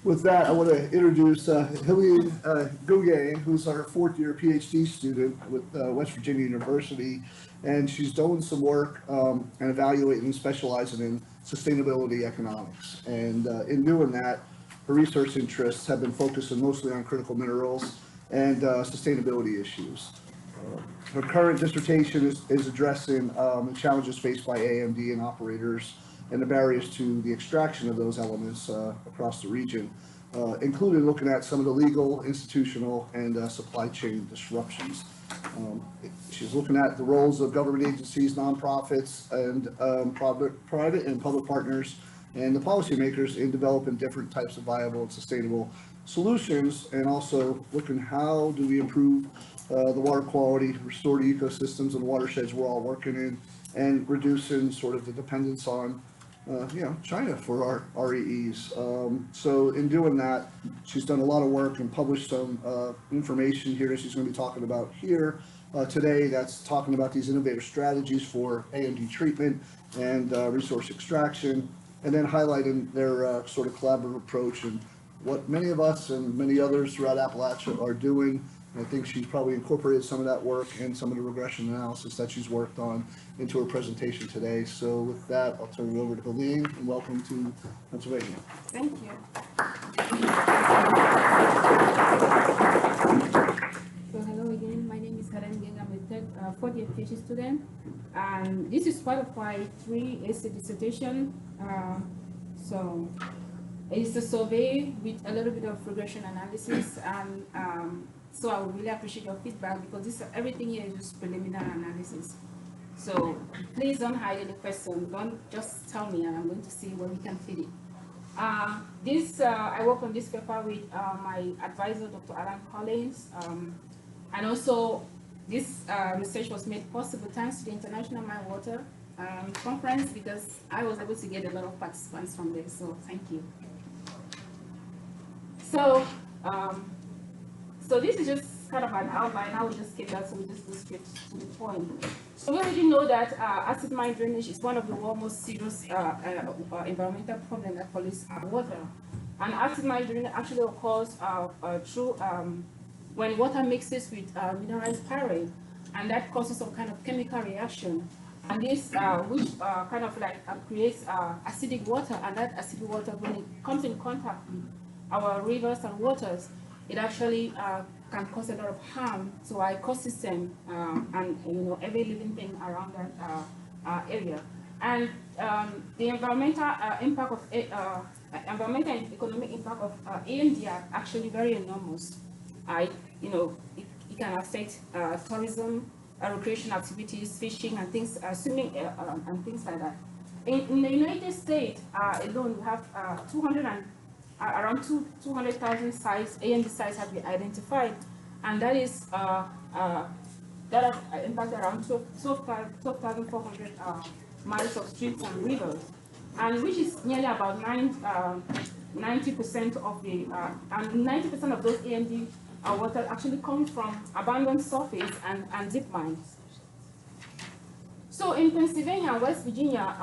with that, I want to introduce Hélène Nguemgaing, who's our fourth-year PhD student with West Virginia University, and she's doing some work and evaluating and specializing in sustainability economics. And in doing that, her research interests have been focusing mostly on critical minerals and sustainability issues. Her current dissertation is addressing the challenges faced by AMD and operators and the barriers to the extraction of those elements across the region, including looking at some of the legal, institutional, and supply chain disruptions. She's looking at the roles of government agencies, nonprofits, and private and public partners, and the policymakers in developing different types of viable and sustainable solutions, and also looking how do we improve the water quality, restore the ecosystems and watersheds we're all working in, and reducing sort of the dependence on China for our REEs. So in doing that, she's done a lot of work and published some information here that she's going to be talking about here today. That's talking about these innovative strategies for AMD treatment and resource extraction, and then highlighting their sort of collaborative approach and what many of us and many others throughout Appalachia are doing. And I think she's probably incorporated some of that work and some of the regression analysis that she's worked on into her presentation today. So with that, I'll turn it over to Hélène, and welcome to Pennsylvania. Thank you. So hello again, my name is Hélène. I'm a fourth-year PhD student, and this is part of my 3 essay dissertation. So it's a survey with a little bit of regression analysis, and so I would really appreciate your feedback, because everything here is just preliminary analysis. So please don't hide any question. Don't just tell me, and I'm going to see where we can fit it. I work on this paper with my advisor, Dr. Alan Collins, and also this research was made possible thanks to the International Mine Water Conference, because I was able to get a lot of participants from there. So thank you. So this is just kind of an outline. I will just skip that, so we just go straight to the point. So we already know that acid mine drainage is one of the world's most serious environmental problems that pollutes water. And acid mine drainage actually occurs through when water mixes with mineralized pyrite, and that causes some kind of chemical reaction. And this, which kind of like creates acidic water, and that acidic water, when it comes in contact with our rivers and waters, it actually can cause a lot of harm to our ecosystem and every living thing around that area. And the environmental impact of environmental and economic impact of AMD are actually very enormous. It can affect tourism, recreation activities, fishing, and things, swimming, and things like that. In the United States alone, we have around 200,000 sites, AMD sites have been identified, and that is that have impacted around 12,400 miles of streets and rivers, and which is nearly about 90% of the and 90% of those AMD water actually comes from abandoned surface and deep mines. So in Pennsylvania and West Virginia,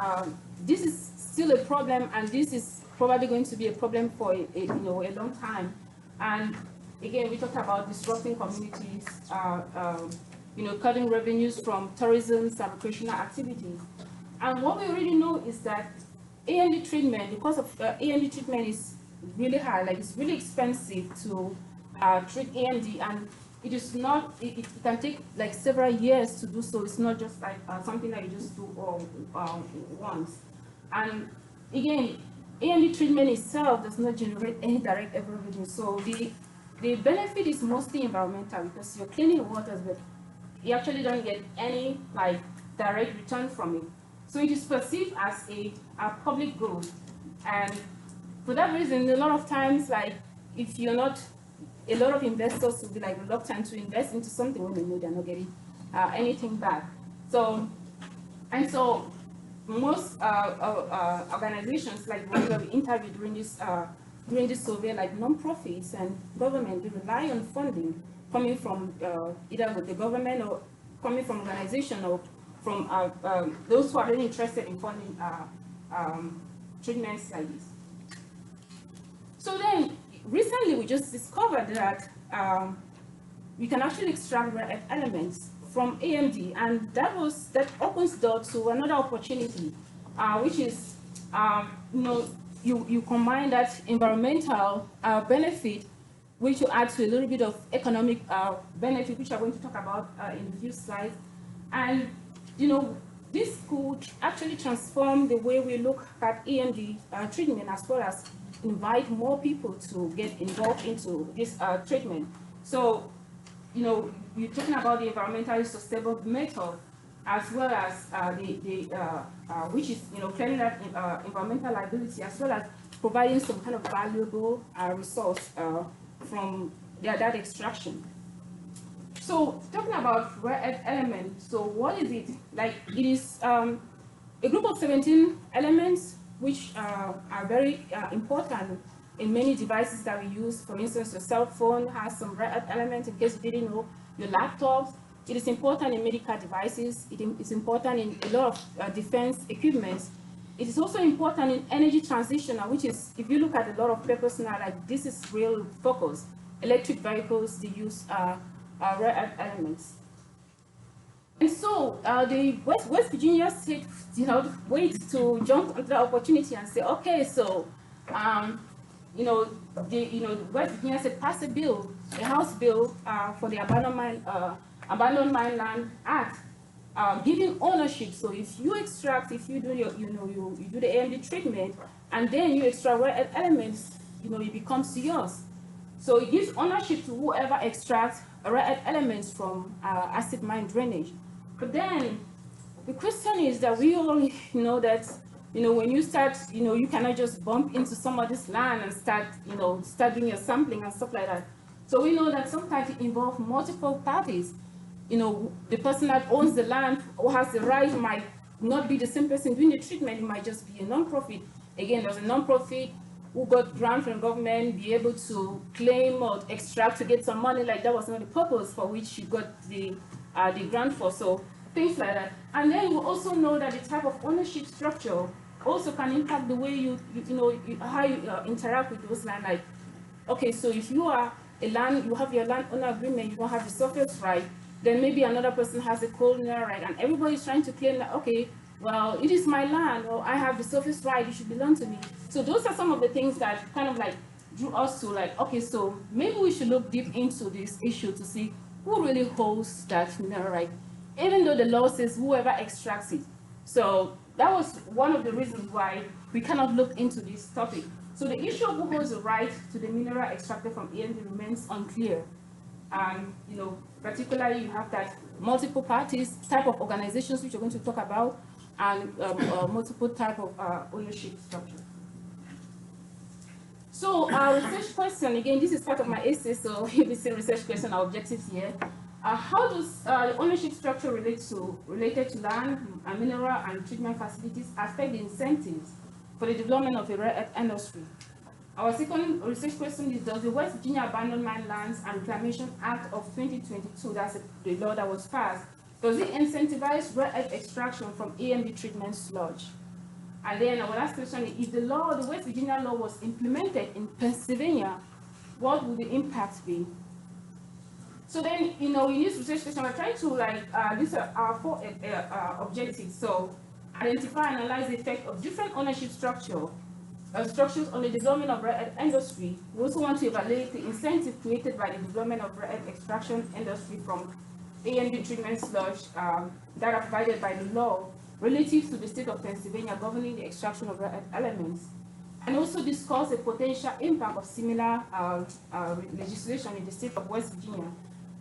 this is still a problem, and this is probably going to be a problem for a long time. And again, we talked about disrupting communities, cutting revenues from tourism and recreational activities. And what we already know is that AMD treatment, because of AMD treatment is really high, like it's really expensive to treat AMD, and it is not, it can take like several years to do so. It's not just like something that you just do once. And again, AMD treatment itself does not generate any direct revenue. So the benefit is mostly environmental, because you're cleaning waters, but you actually don't get any like direct return from it. So it is perceived as a public good. And for that reason, a lot of times, like if you're not, a lot of investors will be like reluctant to invest into something when they know they're not getting anything back. So most organizations, like ones that we interviewed during this survey, like non-profits and government, they rely on funding coming from either with the government or coming from organizations or from those who are really interested in funding treatments like this. recently we just discovered that we can actually extract rare earth elements from AMD, and that opens door to another opportunity, which is, you combine that environmental benefit, which will add to a little bit of economic benefit, which I'm going to talk about in a few slides. And, this could actually transform the way we look at EMD treatment, as well as invite more people to get involved into this treatment. So, you're talking about the environmentally sustainable method, as well as which is, clearing that environmental liability, as well as providing some kind of valuable resource from that extraction. So talking about rare earth elements, so what is it? Like, it is a group of 17 elements which are very important in many devices that we use. For instance, your cell phone has some rare earth elements, in case you didn't know, your laptops. It is important in medical devices. It is important in a lot of defense equipment. It is also important in energy transition, which is, if you look at a lot of papers now, like this is real focus. Electric vehicles, they use rare earth elements. And so the West Virginia State, waits to jump onto the opportunity and say, okay, so West Virginia State passed a House bill for the Abandoned Mine Land Act, giving ownership. So if you extract, if you do you do the AMD treatment, and then you extract rare earth elements, it becomes yours. So it gives ownership to whoever extracts rare earth elements from acid mine drainage. But then the question is that we all know that, when you start, you cannot just bump into somebody's land and start doing your sampling and stuff like that. So we know that sometimes it involves multiple parties. The person that owns the land or has the right might not be the same person doing the treatment. It might just be a non-profit. Again, there's a non-profit who got grant from government, be able to claim or extract to get some money. Like, that was not the purpose for which you got the grant for. So things like that. And then you also know that the type of ownership structure also can impact the way how you interact with those land. Like, okay, so if you are you have your landowner agreement, you don't have the surface right, then maybe another person has a colonial right, and everybody's trying to claim that, okay, well, it is my land, or I have the surface right, it should belong to me. So those are some of the things that kind of like drew us to like, okay, so maybe we should look deep into this issue to see who really holds that mineral right, even though the law says whoever extracts it. So that was one of the reasons why we kind of looked into this topic. So the issue of who holds the right to the mineral extracted from EMD remains unclear. And, particularly you have that multiple parties, type of organizations, which we're going to talk about, and multiple type of ownership structure. So research question, again, this is part of my essay, so it's a research question, our objectives here. How does the ownership structure related to land, mineral, and treatment facilities affect the incentives for the development of a rare earth industry? Our second research question is, does the West Virginia Abandoned Mine Lands and Reclamation Act of 2022, that's the law that was passed, does it incentivize rare earth extraction from AMD treatment sludge? And then our last question is, if the West Virginia law was implemented in Pennsylvania, what would the impact be? So then, in this research question, we're trying to these are our 4 objectives. So identify and analyze the effect of different ownership structures on the development of rare earth industry. We also want to evaluate the incentive created by the development of rare earth extraction industry from AMD treatment sludge that are provided by the law relative to the state of Pennsylvania governing the extraction of rare earth elements, and also discuss the potential impact of similar legislation in the state of West Virginia,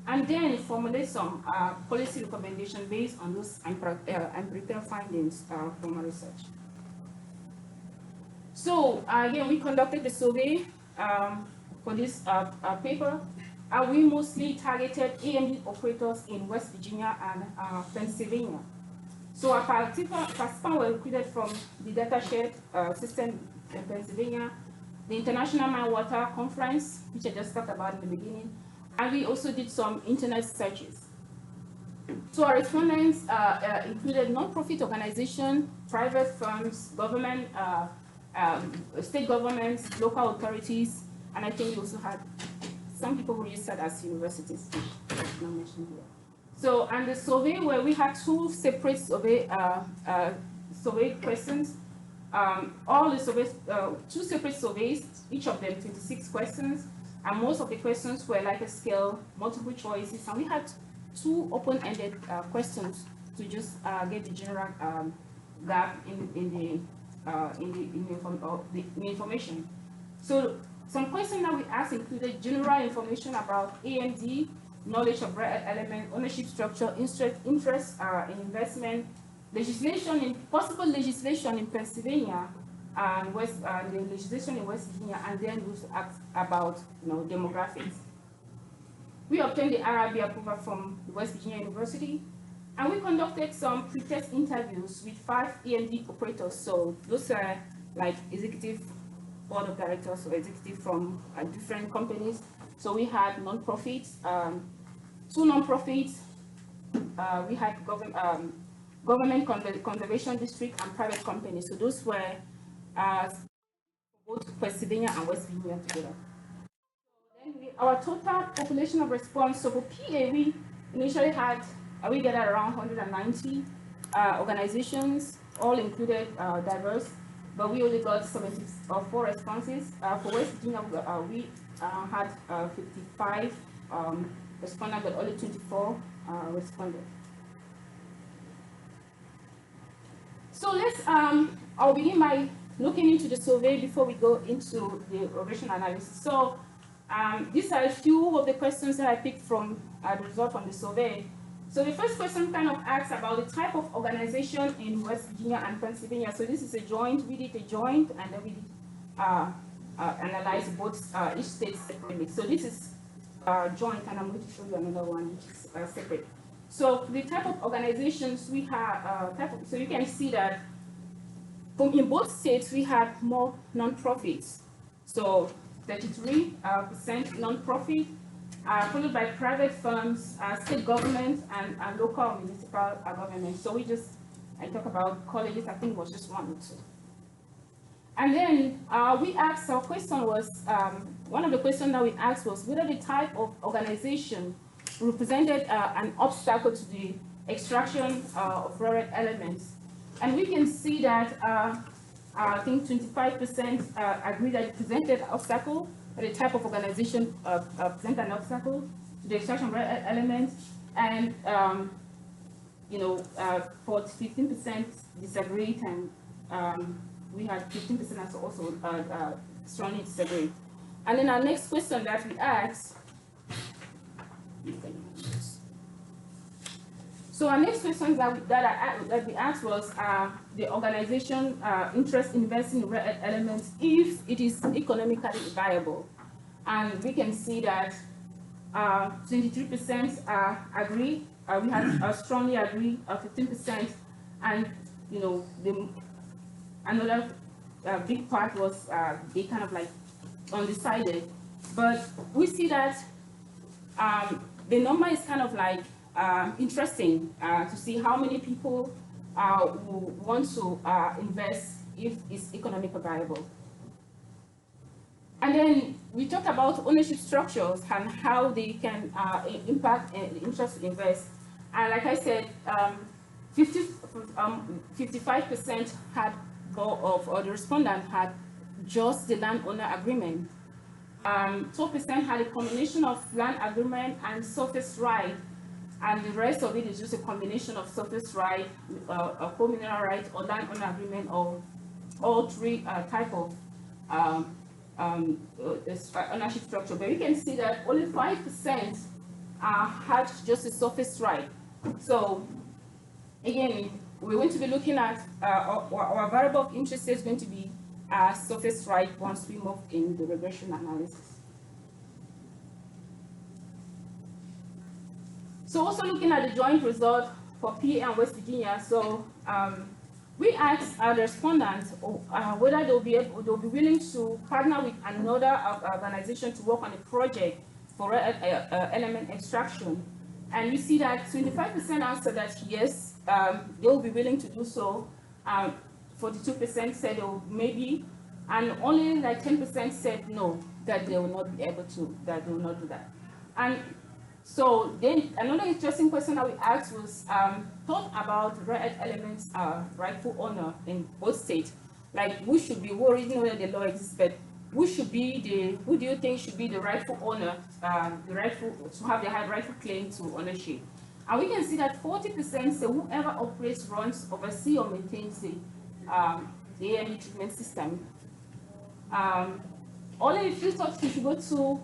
and then formulate some policy recommendation based on those empirical findings from our research. So again, we conducted the survey for this paper. We mostly targeted AMD operators in West Virginia and Pennsylvania. So our participants were recruited from the datashed system in Pennsylvania, the International Mine Water Conference, which I just talked about in the beginning, and we also did some internet searches. So our respondents included non-profit organizations, private firms, government, state governments, local authorities, And I think we also had some people who registered as universities, not mentioned here. So, and the survey where we had two separate survey questions. All the surveys, two separate surveys, each of them 26 questions, and most of the questions were like a scale, multiple choices, and we had two open-ended questions to just get the general gap in the information. So some questions that we asked included general information about AMD, knowledge of rare element, ownership structure, interest in investment, possible legislation in Pennsylvania, and the legislation in West Virginia, and then we asked about demographics. We obtained the RRB approval from West Virginia University, and we conducted some pre-test interviews with 5 EMD operators. So those are like executive board of directors or executive from different companies. So we had non-profits, 2 non-profits, we had government conservation district and private companies. So those were both Pennsylvania and West Virginia together. So then our total population of response, so for PA, we initially had, we gathered around 190 organizations, all included diverse, but we only got 74 responses. For West Virginia, we had 55 responded, but only 24 responded. So let's, I'll begin by looking into the survey before we go into the regression analysis. So these are a few of the questions that I picked from the result from the survey. So the first question kind of asks about the type of organization in West Virginia and Pennsylvania. So this is a joint, we did a joint, and then we did analyze both each state separately. So this is joint, and I'm going to show you another one which is separate. So the type of organizations we have, so you can see that in both states we have more non-profits. So 33% non-profit, followed by private firms, state government, and local municipal government. So I talk about colleges, I think it was just 1 or 2. And then we asked, our question was, one of the questions that we asked was whether the type of organization represented an obstacle to the extraction of rare elements. And we can see that I think 25% agree that it presented an obstacle, or the type of organization presented an obstacle to the extraction of rare elements, and for 15% disagreed, and we had 15% also strongly disagreed. And then our next question that we asked, so our next question that we asked was the organization interest in investing in rare elements if it is economically viable. And we can see that 23% agree, we had strongly agree, 15%, and another big part was they kind of like undecided. But we see that the number is kind of like interesting to see how many people who want to invest if it's economically viable. And then we talked about ownership structures and how they can impact the interest to invest. And like I said, 55% had of the respondent had just the landowner agreement. 12% had a combination of land agreement and surface right, and the rest of it is just a combination of surface right, a co-mineral right, or landowner agreement, or all 3 type of ownership structure. But you can see that only 5% had just a surface right. So again, we're going to be looking at our variable of interest is going to be surface right once we move in the regression analysis. So also looking at the joint result for PA and West Virginia, so we asked our respondents whether they'll be willing to partner with another organization to work on a project for element extraction. And we see that 25% answered that yes, they will be willing to do so. 42% said they will maybe and only like 10% said no, that they will not be able to, that they will not do that. And so then another interesting question that we asked was thought about rare earth elements rightful owner in both states. Like, who should be, who already know that the law exists, but who do you think should be the rightful owner, to have the rightful claim to ownership? And we can see that 40% say whoever operates, runs, oversees, or maintains the AME treatment system. Only a few thoughts you should go to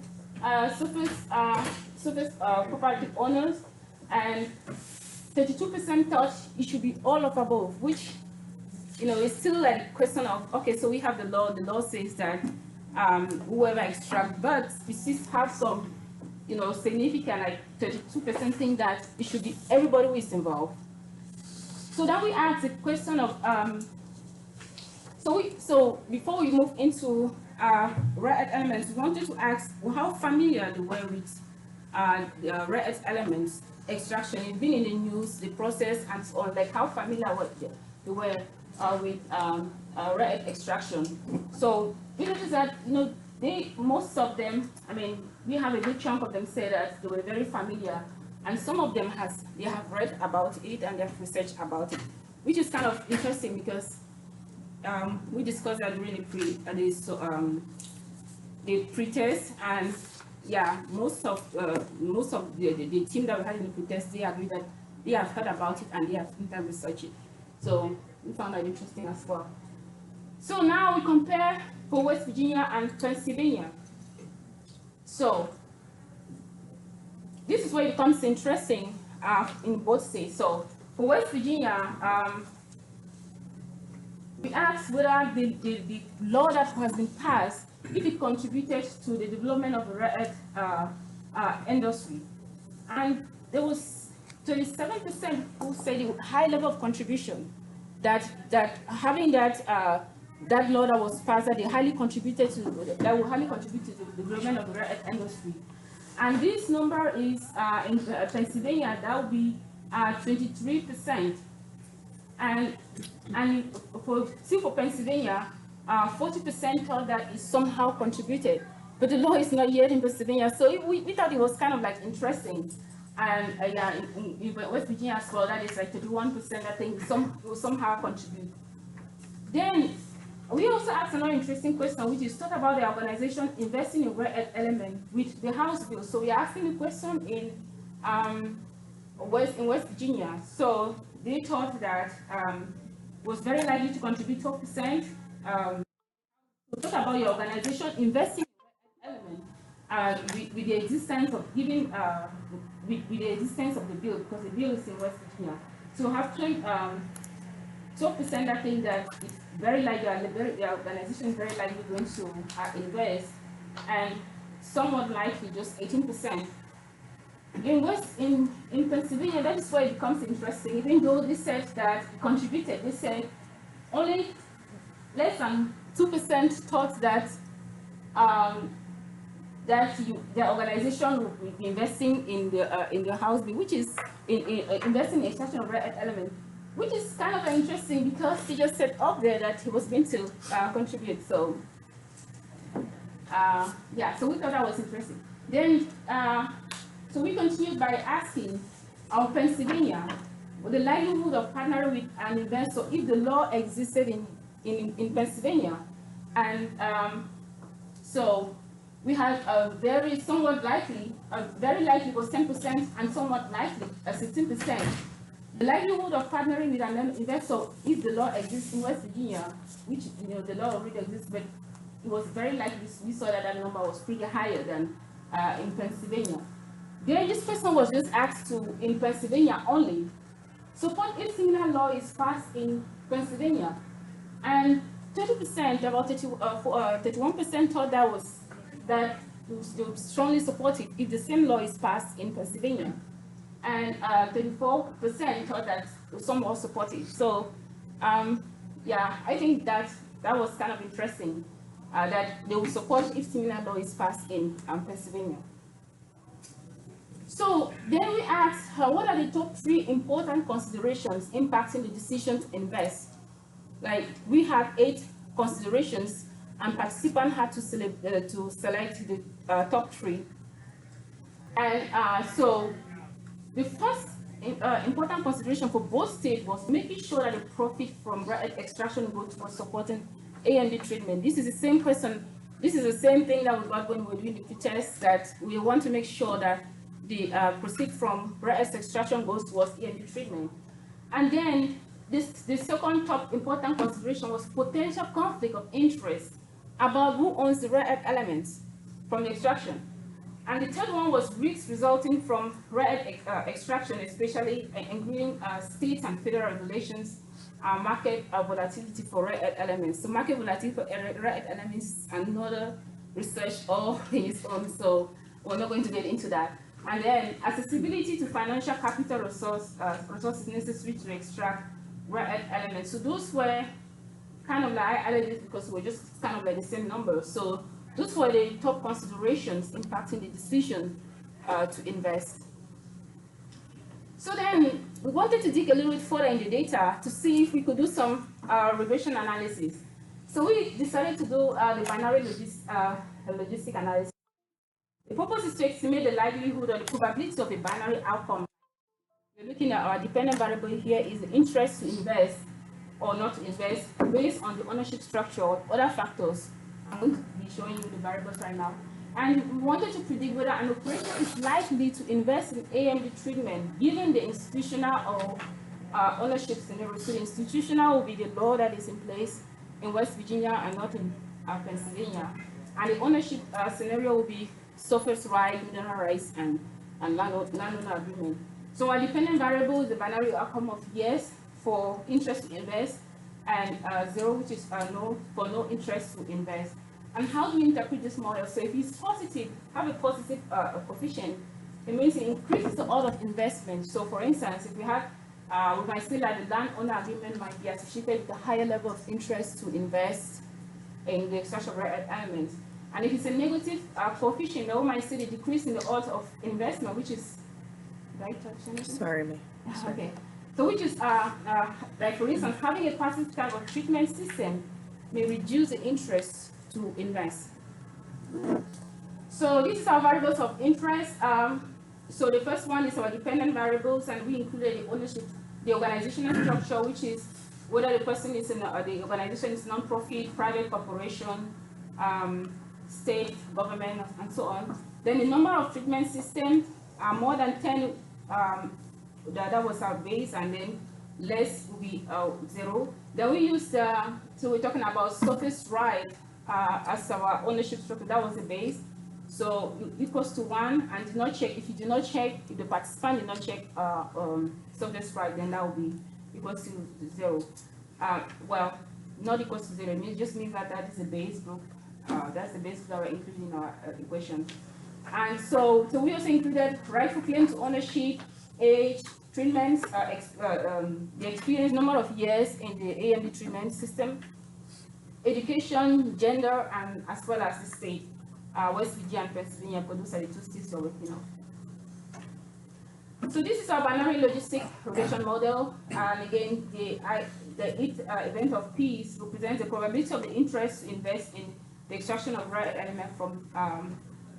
surface property owners, and 32% thought it should be all of above, which, you know, it's still like a question of, okay, so we have the law says that whoever extract, but we still have some, you know, significant, like 32% think that it should be everybody who is involved. So then we ask the question of, so before we move into rare earth elements, we wanted to ask, well, how familiar they were with the rare earth elements extraction. It's been in the news, the process, and so on, like how familiar they were with rare earth extraction. So we noticed that, you know, most of them, I mean, we have a good chunk of them say that they were very familiar, and some of them they have read about it and they have researched about it, which is kind of interesting because we discussed that during the pre-test, and yeah, most of the team that we had in the pre-test, they agree that they have heard about it and they have researched it. So we found that interesting as well. So now we compare for West Virginia and Pennsylvania. So this is where it becomes interesting in both states. So for West Virginia, we asked whether the law that has been passed, if it contributed to the development of the rare earth industry. And there was 27% who said a high level of contribution, that having that law that was passed, that will highly contribute to the development of the rare earth industry. And this number is in Pennsylvania, that would be 23%. And for Pennsylvania, 40% thought that it somehow contributed, but the law is not yet in Pennsylvania. So we thought it was kind of like interesting. And yeah, in West Virginia as well, that is like 31%, I think, will somehow contribute. Then we also asked another interesting question, which is talk about the organization investing in rare earth element with the House bill. So we're asking the question in West Virginia. So they thought that was very likely to contribute 12%. So talk about your organization investing in element with the existence of giving with the existence of the bill, because the bill is in West Virginia. So have 12%, I think that it's very likely, the organization is very likely going to invest, and somewhat likely just 18%. In Pennsylvania, that is where it becomes interesting. Even though they said that it contributed, they said only less than 2% thought that the organization will be investing in the House bill, which is investing in extraction of rare earth element, which is kind of interesting because he just said up there that he was going to contribute. So yeah, so we thought that was interesting. Then so we continued by asking Pennsylvania, what the likelihood of partnering with an investor if the law existed in Pennsylvania. And so we had a very likely was 10% and somewhat likely 16%. The likelihood of partnering with an investor if the law exists in West Virginia, which, you know, the law already exists, but it was very likely. We saw that number was pretty higher than in Pennsylvania. Then this question was just asked in Pennsylvania only. Suppose if similar law is passed in Pennsylvania, and 30%, about 31% thought that they would strongly support it if the same law is passed in Pennsylvania, and 34% thought that some will support it. So yeah, I think that was kind of interesting, that they will support if similar law is passed in Pennsylvania. So then we asked her, what are the top 3 important considerations impacting the decision to invest? Like, we have 8 considerations, and participants had to select the top 3. And so the first important consideration for both states was making sure that the profit from rare earth extraction goes towards supporting A&D treatment. This is the same question. This is the same thing that we got when we were doing the test, that we want to make sure that the proceed from rare earth extraction goes towards A&D treatment. And then the second top important consideration was potential conflict of interest about who owns the rare earth elements from the extraction. And the third one was risks resulting from rare earth extraction, especially including state and federal regulations, market volatility for rare earth elements. So market volatility for rare earth elements is another research all in its own, so we're not going to get into that. And then accessibility to financial capital resources necessary to extract rare earth elements. So those were kind of like, I added it because we're just kind of like the same number. So those were the top considerations impacting the decision to invest. So then we wanted to dig a little bit further in the data to see if we could do some regression analysis. So we decided to do the binary logistic analysis. The purpose is to estimate the likelihood or the probability of a binary outcome. We're looking at our dependent variable here is the interest to invest or not to invest based on the ownership structure or other factors. I'm going to be showing you the variables right now. And we wanted to predict whether an operator is likely to invest in AMD treatment given the institutional or ownership scenario. So the institutional will be the law that is in place in West Virginia and not in Pennsylvania. And the ownership scenario will be surface right, mineral rights, and landowner agreement. So our dependent variable is the binary outcome of yes for interest to invest, and 0, which is no for no interest to invest. And how do we interpret this model? So if it's positive, have a positive coefficient, it means it increases the order of investment. So for instance, if we have, we might say that the landowner agreement might be associated with a higher level of interest to invest in the extraction of rare earth elements. And if it's a negative coefficient, then we might see the decrease in the order of investment, which is, right? Sorry, ma'am. Okay. So which is, like for instance, having a passive type of treatment system may reduce the interest to invest. So this is our variables of interest. So the first one is our dependent variables, and we included the ownership, the organizational structure, which is whether the person is in the organization is non-profit, private corporation, state, government, and so on. Then the number of treatment systems are more than 10. That was our base, and then less will be 0. Then we use so we're talking about surface right as our ownership structure. That was the base. So equals to 1, and do not check. If you do not check, if the participant did not check surface right, then that will be equals to 0. Well, not equals to 0. It just means that that is the base group. That's the base group that we're including in our equation. And so we also included rightful claim to ownership, age, treatments, the experience, number of years in the AMD treatment system, education, gender, and as well as the state, West Virginia and Pennsylvania, because those are the 2 states you're working on. So this is our binary logistic regression model, and again, the event of peace represents the probability of the interest to invest in the extraction of rare element from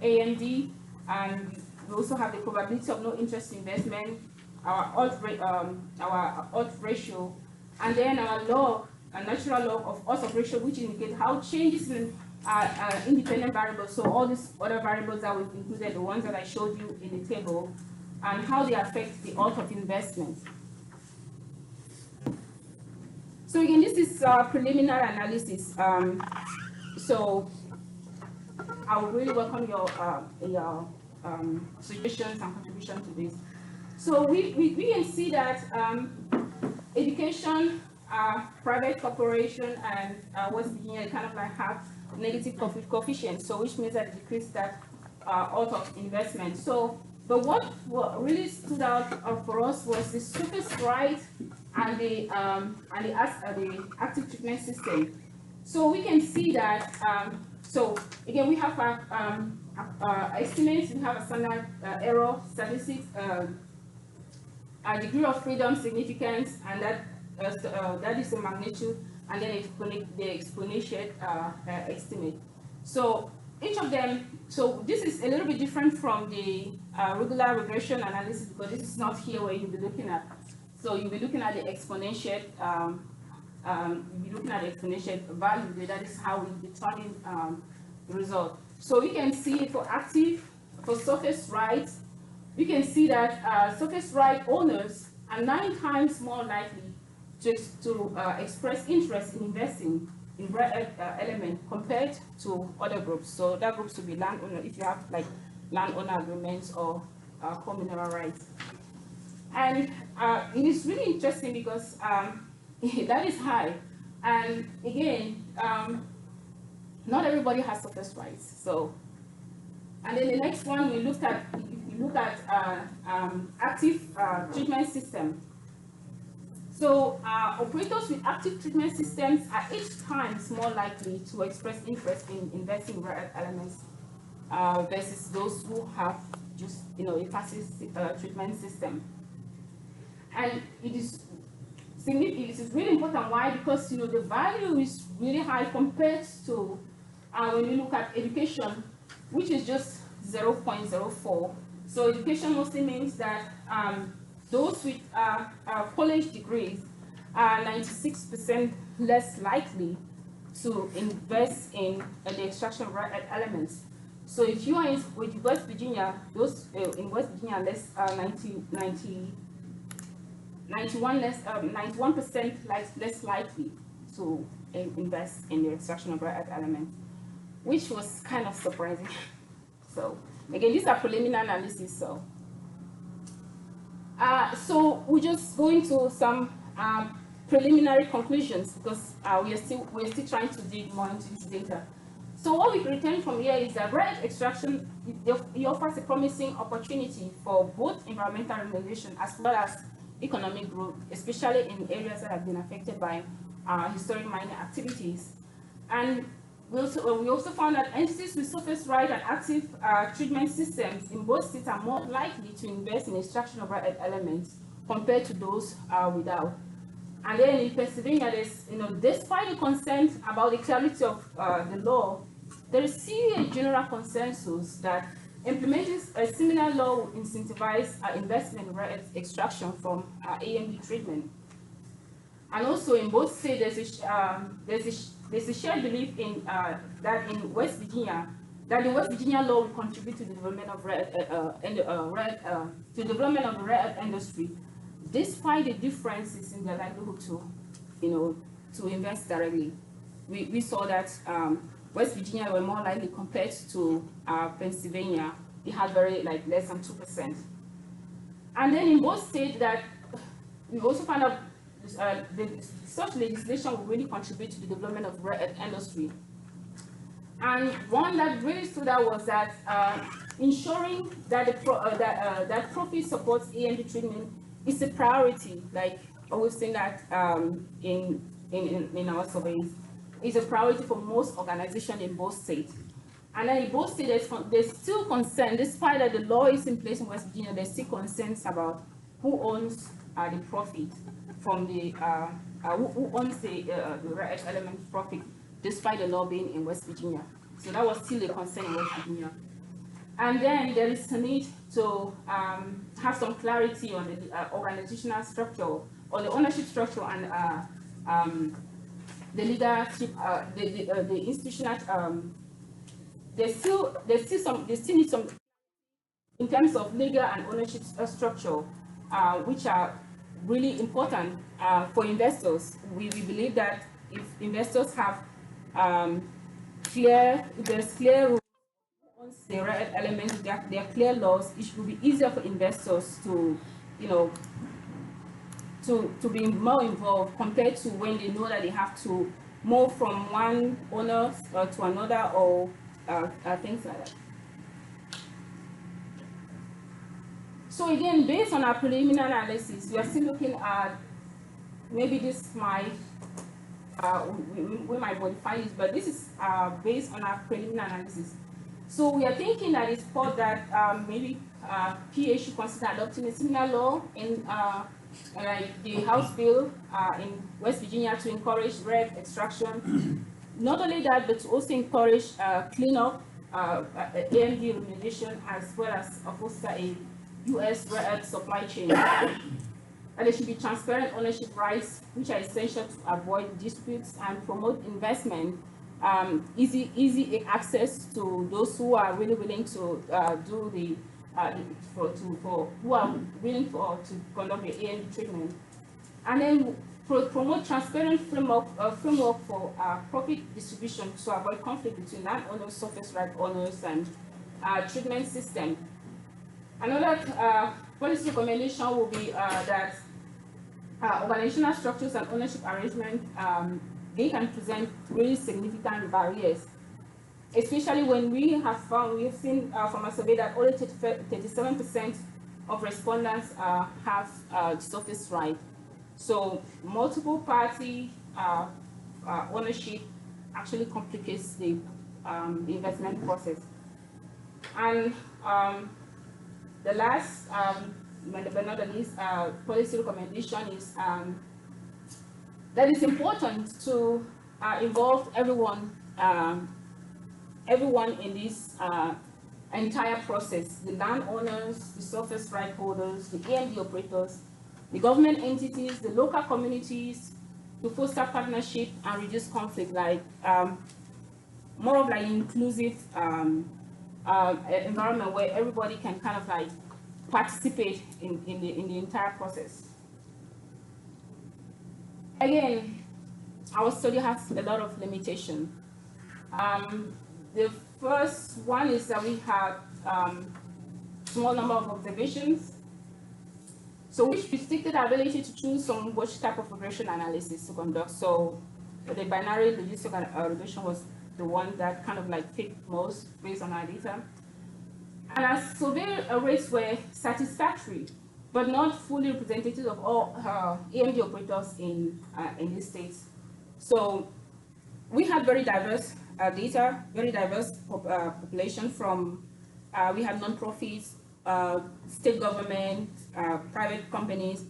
AMD, and we also have the probability of no interest investment, our odds ratio, and then our log, a natural log of odds of ratio, which indicates how changes in independent variables. So all these other variables that we've included, the ones that I showed you in the table, and how they affect the odds of investment. So again, this is preliminary analysis. So I would really welcome your suggestions and contributions to this. So we can see that education, private corporation, and West Virginia kind of like have negative coefficients, so which means that it decreases that out of investment. So, but what really stood out for us was the surface right and the active treatment system. So we can see that. So again, we have estimates. We have a standard error statistics, a degree of freedom, significance, and that is the magnitude. and then the exponential estimate. So each of them, so this is a little bit different from the regular regression analysis, because this is not here where you'll be looking at. So you'll be looking at the exponential, you'll be looking at the exponential value. That is how we determine the result. So you can see for active, for surface rights, you can see that surface right owners are 9 times more likely to express interest in investing in rare earth element compared to other groups. So that groups will be landowner, if you have like landowner agreements or co-mineral rights. And it is really interesting because that is high. And again, not everybody has surface rights. So, and then the next one we looked at, if you look at active treatment system. So operators with active treatment systems are 8 times more likely to express interest in investing in rare earth elements versus those who have just a passive treatment system. And it is significant. It is really important. Why? Because the value is really high compared to when you look at education, which is just 0.04. So education mostly means that those with college degrees are 96% less likely to invest in the extraction of rare earth elements. So if you are in West Virginia, those in West Virginia less 91% less likely to invest in the extraction of rare earth elements, which was kind of surprising. So again, these are preliminary analysis. So we just go into some preliminary conclusions because we're still trying to dig more into this data. So what we return from here is that rare earth extraction it offers a promising opportunity for both environmental remediation as well as economic growth, especially in areas that have been affected by historic mining activities. And we also found that entities with surface right and active treatment systems in both states are more likely to invest in extraction of rare earth elements compared to those without. And then in Pennsylvania, there's, despite the concerns about the clarity of the law, there is still a general consensus that implementing a similar law will incentivize investment in rare earth extraction from AMD treatment. And also in both states, there's a shared belief in that in West Virginia, that the West Virginia law will contribute to the development of the rare earth industry, despite the differences in their likelihood to invest directly. We saw that West Virginia were more likely compared to Pennsylvania. They had very less than 2%. And then in both states that we also found out such legislation will really contribute to the development of rare earth industry. And one that really stood out was that ensuring that that profit supports AMD treatment is a priority. Like we've seen that in our surveys, is a priority for most organizations in both states. And then in both states, there's still concern, despite that the law is in place in West Virginia, there's still concerns about who owns the profit from the who owns the rare earth element profit, despite the law being in West Virginia. So that was still a concern in West Virginia. And then there is a need to have some clarity on the organizational structure or the ownership structure and the leadership, the institutional. There still needs some in terms of legal and ownership structure, which are really important for investors. We believe that if investors have there's clear rules, once the rare earth elements, there are clear laws, it will be easier for investors to, to be more involved compared to when they know that they have to move from one owner to another or things like that. So again, based on our preliminary analysis, we are still looking at maybe this might we might modify this, but this is based on our preliminary analysis. So we are thinking that it's thought that maybe PA should consider adopting a similar law in like the House bill in West Virginia to encourage rare extraction. Not only that, but to also encourage cleanup, AMD remediation, as well as foster a U.S. rare earth supply chain. And there should be transparent ownership rights, which are essential to avoid disputes and promote investment. Easy access to those who are really willing to do the who are willing to conduct the AMD treatment, and then promote transparent framework for profit distribution to avoid conflict between landowners, surface right owners, and treatment system. Another policy recommendation will be that organizational structures and ownership arrangement, they can present really significant barriers, especially when we've seen from a survey that only 37% of respondents have surface right. So multiple party ownership actually complicates the investment process. And the last, but not the least, policy recommendation is that it's important to involve everyone in this entire process: the landowners, the surface right holders, the AMD operators, the government entities, the local communities, to foster partnership and reduce conflict, like more of like inclusive environment where everybody can kind of like participate in the entire process. Again, our study has a lot of limitations. The first one is that we have small number of observations, so which restricted our ability to choose on which type of regression analysis to conduct. So the binary logistic regression was the one that kind of like fit most based on our data. And our survey rates were satisfactory, but not fully representative of all AMD operators in these states. So we had very diverse data, very diverse population from, we had nonprofits, state government, private companies,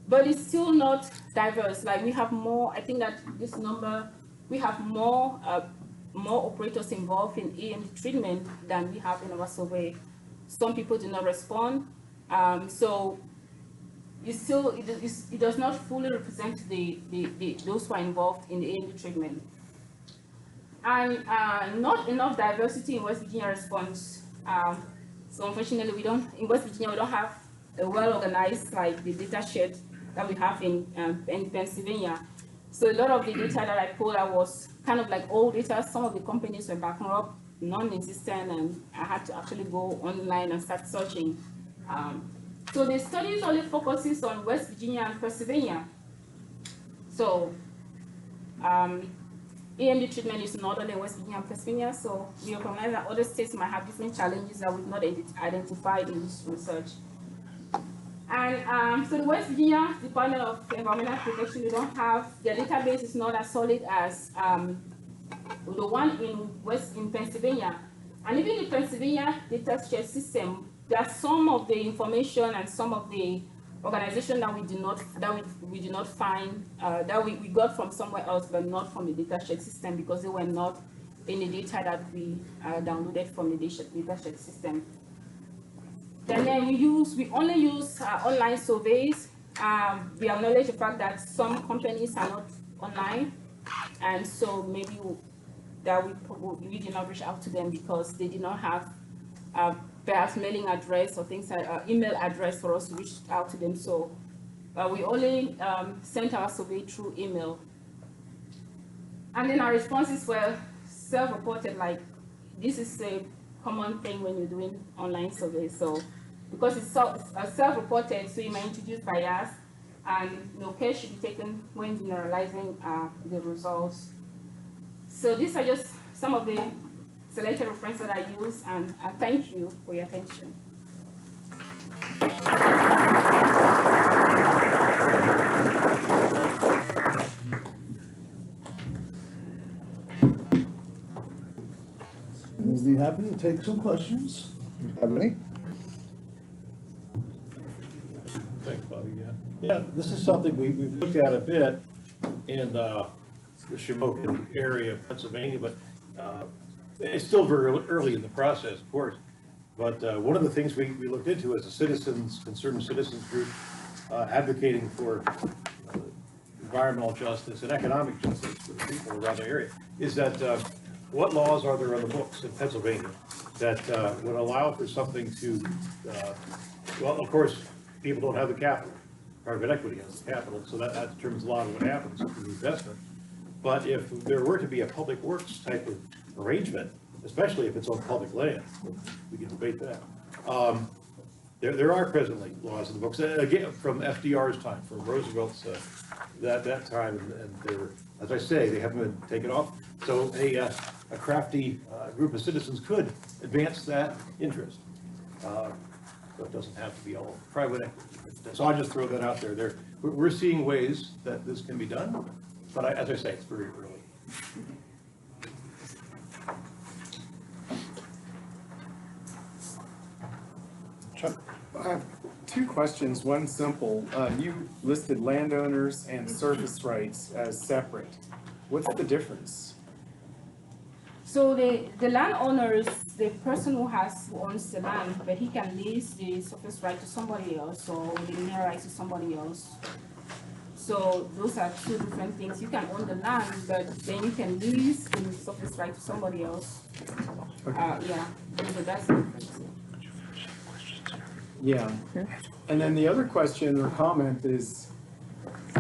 but it's still not diverse. Like we have more, I think that this number, we have more operators involved in AMD treatment than we have in our survey. Some people do not respond, so it does not fully represent those who are involved in the AMD treatment. And not enough diversity in West Virginia response. So unfortunately, in West Virginia, we don't have a well-organized like the data shed that we have in Pennsylvania. So a lot of the data that I pulled out was kind of like old data. Some of the companies were bankrupt, non-existent, and I had to actually go online and start searching. So the study only focuses on West Virginia and Pennsylvania. So AMD treatment is not only West Virginia and Pennsylvania, so we recognize that other states might have different challenges that we've not identified in this research. And so the West Virginia Department of Environmental Protection, they don't have, their database is not as solid as the one in Pennsylvania. And even the Pennsylvania data share system, there are some of the information and some of the organization that we do not find, that we got from somewhere else, but not from the data shed system, because they were not in the data that we downloaded from the data shed system. Then we only use online surveys. We acknowledge the fact that some companies are not online, and so maybe we did not reach out to them because they did not have perhaps mailing address or things like email address for us to reach out to them. So we only sent our survey through email. And then our responses were self-reported, like this is a common thing when you're doing online surveys. So because it's self-reported, so you may introduce bias, and no care should be taken when generalizing the results. So these are just some of the selected references that I use, and thank you for your attention. Is he happy to take some questions? Do you have any? Thanks, Bobby. Yeah. Yeah, this is something we've looked at a bit in the Shamokin area of Pennsylvania, but it's still very early in the process, of course. But one of the things we looked into as a concerned citizens group advocating for environmental justice and economic justice for the people around the area is that what laws are there on the books in Pennsylvania that would allow for something to, well, of course, people don't have the capital. Private equity has the capital, so that determines a lot of what happens with the investment. But if there were to be a public works type of arrangement, especially if it's on public land, we can debate that. There are presently laws in the books, again, from FDR's time, from Roosevelt's, that time, and they're, as I say, they haven't been taken off. So a crafty group of citizens could advance that interest. So it doesn't have to be all private equity. So I'll just throw that out there. We're seeing ways that this can be done, but as I say, it's very early. Chuck, I have two questions. One simple. You listed landowners and surface rights as separate. What's the difference? So the landowners, the person who owns the land, but he can lease the surface right to somebody else, or the mineral rights to somebody else. So those are two different things. You can own the land, but then you can lease the surface right to somebody else. Okay. Yeah, so that's the difference. Yeah. And then the other question or comment is,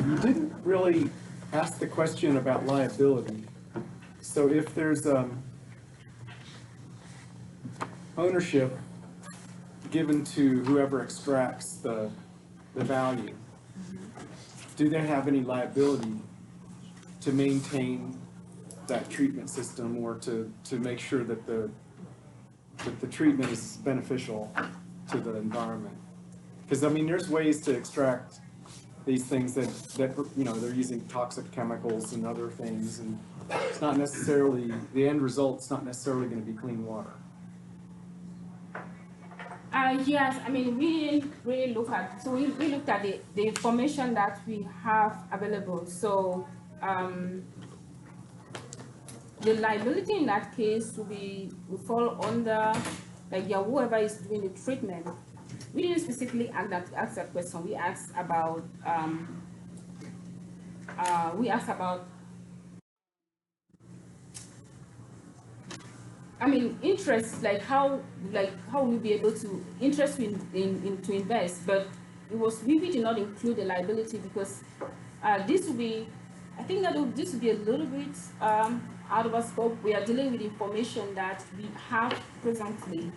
you didn't really ask the question about liability. So if there's ownership given to whoever extracts the value, do they have any liability to maintain that treatment system or to make sure that the treatment is beneficial to the environment? Because I mean, there's ways to extract these things that you know, they're using toxic chemicals and other things, and it's not necessarily, the end result's not necessarily going to be clean water. Yes, I mean, we didn't really look at, so we looked at the information that we have available. So the liability in that case will fall under, like, yeah, whoever is doing the treatment. We didn't specifically ask that question. We asked about, I mean, interest, like how will we be able to interest in to invest? But we did not include the liability because this will be, I think that this will be a little bit out of our scope. We are dealing with information that we have presently.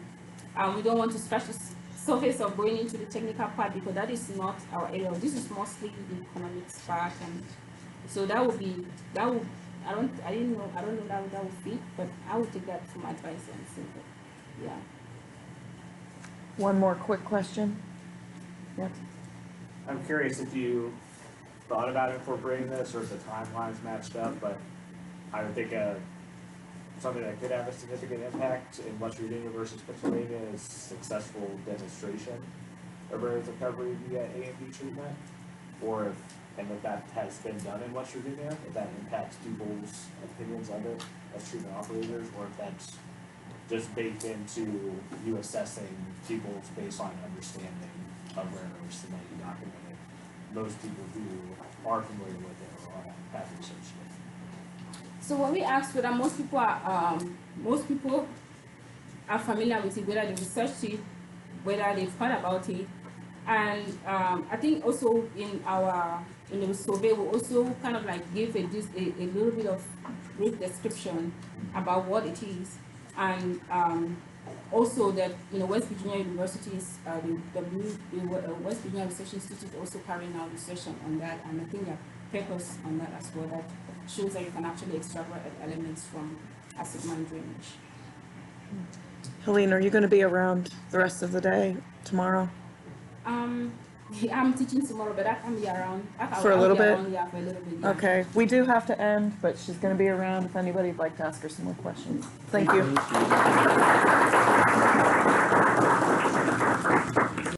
We don't want to scratch the surface of going into the technical part because that is not our area. This is mostly the economics part, and so I don't know that would fit, but I would take that from advice and say that, yeah. One more quick question. Yep. I'm curious if you thought about incorporating this or if the timelines matched up, but I would think something that could have a significant impact in West Virginia versus Pennsylvania is successful demonstration of earth recovery via A and B treatment, or if that has been done in West Virginia, if that impacts people's opinions of it as treatment operators, or if that's just baked into you assessing people's baseline understanding of rare earths and that you documented most people who are familiar with it or have researched it. So when we asked whether most people are familiar with it, whether they researched it, whether they've heard about it, and I think also in the survey we also kind of like give a little bit of brief description about what it is, and also that West Virginia University's the West Virginia Research Institute also carrying out research on that, and I think there are papers on that as well that shows that you can actually extract elements from acid mine drainage. Hélène, are you going to be around the rest of the day tomorrow? I'm teaching tomorrow, but I can be around. For a little bit? Yeah, for a little bit. Yeah. Okay, we do have to end, but she's going to be around if anybody would like to ask her some more questions. Thank you.